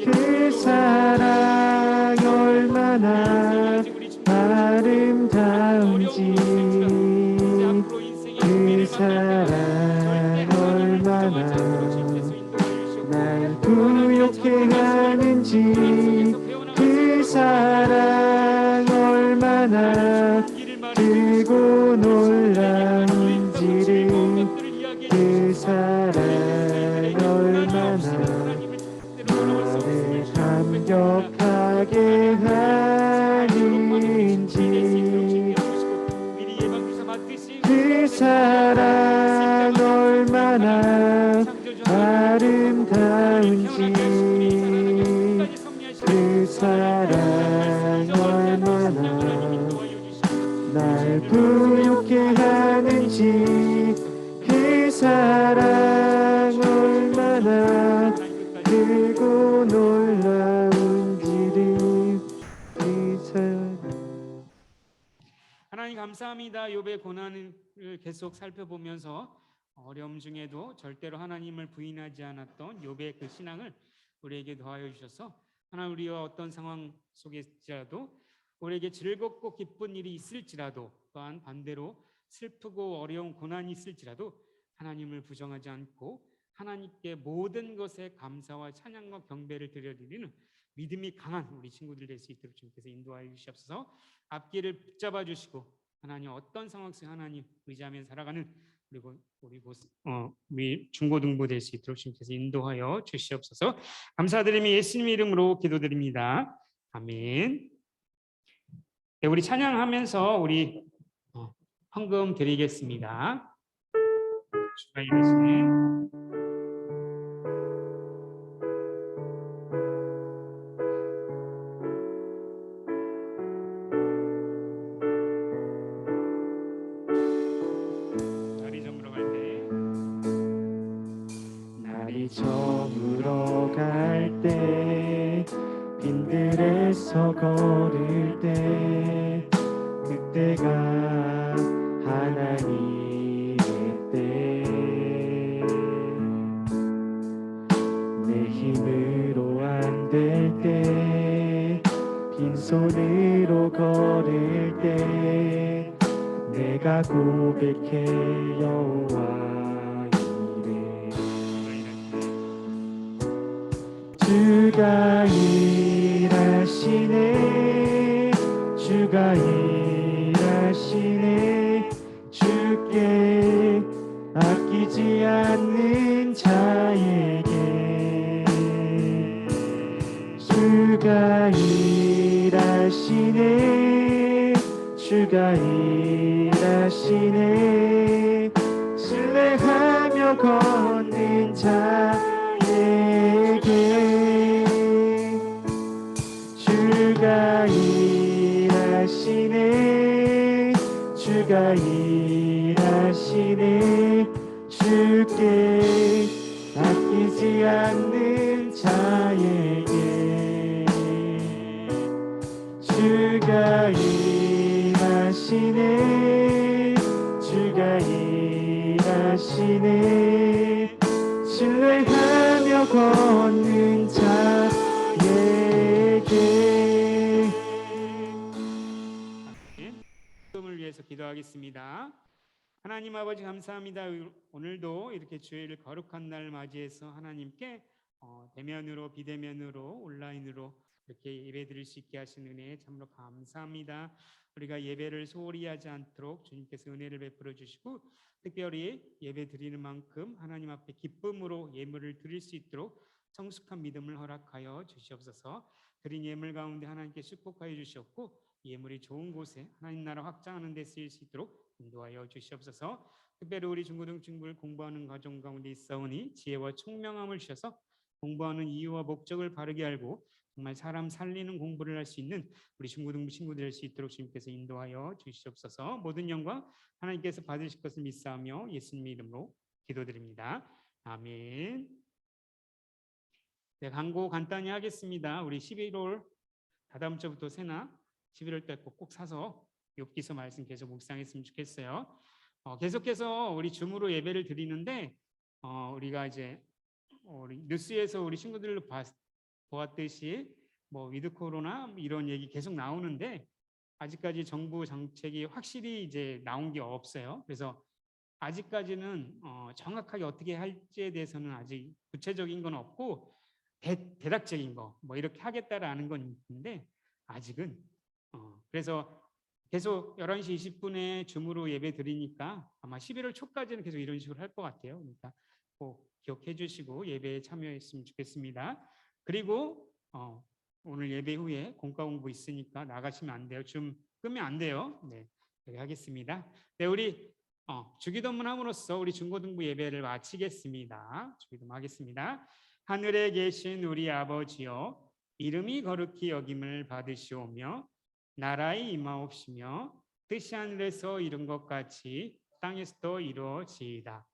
그 사랑 얼마나 아름다운지 그 사랑 얼마나 날 부욕해 하는지 그 사랑 얼마나 크고 놀라운지를 그 사랑 얼마나 나를 감격하게 하는지 그 사랑 얼마나 아름다운지 그 사랑 얼마나 날 부욕해 하는지 그 사랑 얼마나 크고 놀라운지를 그 사랑. 하나님 감사합니다. 욥의 고난을 계속 살펴보면서 어려움 중에도 절대로 하나님을 부인하지 않았던 욥의 그 신앙을 우리에게 더하여 주셔서 하나님 우리와 어떤 상황 속에서라도 우리에게 즐겁고 기쁜 일이 있을지라도 또한 반대로 슬프고 어려운 고난이 있을지라도 하나님을 부정하지 않고 하나님께 모든 것에 감사와 찬양과 경배를 드려드리는 믿음이 강한 우리 친구들 될 수 있도록 주님께서 인도하여 주시옵소서. 앞길을 붙잡아 주시고 하나님 어떤 상황 속에 하나님 의지하며 살아가는 그리고 우리 중고등부 될 수 있도록 주님께서 인도하여 주시옵소서. 감사드리며 예수님 이름으로 기도드립니다. 아멘. 네, 우리 찬양하면서 우리 헌금 드리겠습니다. 주가 이르시네. 날이 저물어 갈 때 빈들에서 걸을 때 그때가 하나님의 때 내 힘으로 안 될 때 빈손으로 걸을 때 내가 고백해 여호와 주가 일하시네 주가 일하시네 주께 아끼지 않는 자에게 주가 일하시네 주가 일하시네 신뢰하며 걷는 자에게 주가 일하시네 주가 일하시네 주께 아끼지 않는 자에게 주가 일하시네 주가 일하시네 신뢰하며 걷는 자에게 을 위해서 기도하겠습니다. 하나님 아버지 감사합니다. 오늘도 이렇게 주일을 거룩한 날 맞이해서 하나님께 대면으로 비대면으로 온라인으로 이렇게 예배 드릴 수 있게 하신 은혜에 참으로 감사합니다. 우리가 예배를 소홀히 하지 않도록 주님께서 은혜를 베풀어 주시고 특별히 예배 드리는 만큼 하나님 앞에 기쁨으로 예물을 드릴 수 있도록 성숙한 믿음을 허락하여 주시옵소서. 드린 예물 가운데 하나님께 축복하여 주시옵고 예물이 좋은 곳에 하나님 나라 확장하는 데 쓰일 수 있도록 인도하여 주시옵소서. 특별히 우리 중고등학교를 공부하는 과정 가운데 있사오니 지혜와 총명함을 주셔서 공부하는 이유와 목적을 바르게 알고 정말 사람 살리는 공부를 할 수 있는 우리 중고등부 친구들 될 수 있도록 주님께서 인도하여 주시옵소서. 모든 영광 하나님께서 받으실 것을 믿사오며 예수님의 이름으로 기도드립니다. 아멘. 네, 광고 간단히 하겠습니다. 우리 11월 다다음 주부터 새나 11월 때 꼭 사서 욥기서 말씀 계속 묵상했으면 좋겠어요. 계속해서 우리 줌으로 예배를 드리는데 우리가 이제 우리 뉴스에서 우리 친구들로 보았듯이 뭐 위드 코로나 이런 얘기 계속 나오는데 아직까지 정부 정책이 확실히 이제 나온 게 없어요. 그래서 아직까지는 정확하게 어떻게 할지에 대해서는 아직 구체적인 건 없고 대략적인 거 뭐 이렇게 하겠다라는 건 있는데 아직은 그래서 계속 11시 20분에 줌으로 예배 드리니까 아마 11월 초까지는 계속 이런 식으로 할 것 같아요. 그러니까 꼭 기억해 주시고 예배에 참여했으면 좋겠습니다. 그리고 오늘 예배 후에 공과 공부 있으니까 나가시면 안 돼요. 줌 끄면 안 돼요. 네, 그렇게 하겠습니다. 네, 우리 주기도문 함으로써 우리 중고등부 예배를 마치겠습니다. 주기도문 하겠습니다. 하늘에 계신 우리 아버지여 이름이 거룩히 여김을 받으시오며 나라의 임하옵시며 뜻이 하늘에서 이룬 것 같이 땅에서도 이루어지이다.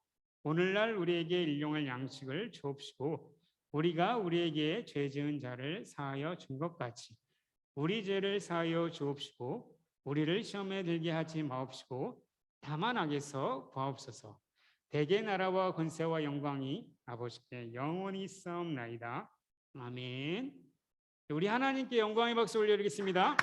오늘날 우리에게 일용할 양식을 주옵시고 우리가 우리에게 죄 지은 자를 사하여 준 것 같이 우리 죄를 사하여 주옵시고 우리를 시험에 들게 하지 마옵시고 다만 악에서 구하옵소서. 대개 나라와 권세와 영광이 아버지께 영원히 있사옵나이다. 아멘. 우리 하나님께 영광의 박수 올려드리겠습니다.